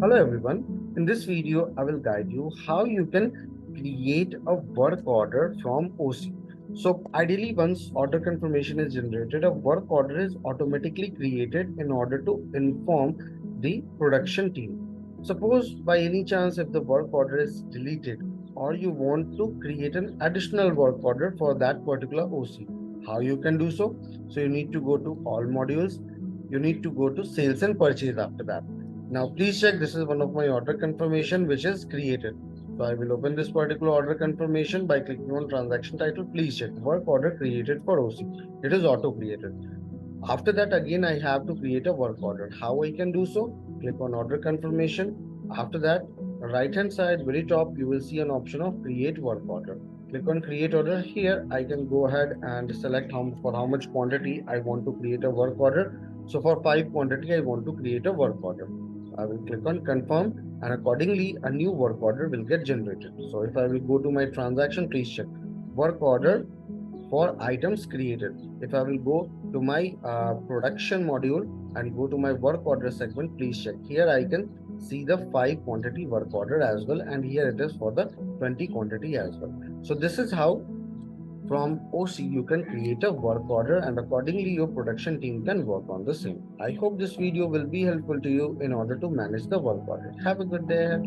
Hello everyone. In this video, I will guide you how you can create a work order from OC. So ideally, once order confirmation is generated, a work order is automatically created in order to inform the production team. Suppose by any chance if the work order is deleted or you want to create an additional work order for that particular OC, how you can do so? So you need to go to all modules. You need to go to sales and purchase after that. Now, please check this is one of my order confirmation which is created. So I will open this particular order confirmation by clicking on transaction title. Please check work order created for OC. It is auto created. After that, again, I have to create a work order. How I can do so? Click on order confirmation. After that, right hand side, very top, you will see an option of create work order. Click on create order. Here, I can go ahead and select for how much quantity I want to create a work order. So for 5 quantity, I want to create a work order. I will click on confirm and accordingly a new work order will get generated. So if I will go to my transaction, please check work order for items created. If I will go to my production module and go to my work order segment, please check. Here I can see the 5 quantity work order as well, and here it is for the 20 quantity as well. So this is how from OC you can create a work order and accordingly your production team can work on the same. I hope this video will be helpful to you in order to manage the work order. Have a good day ahead.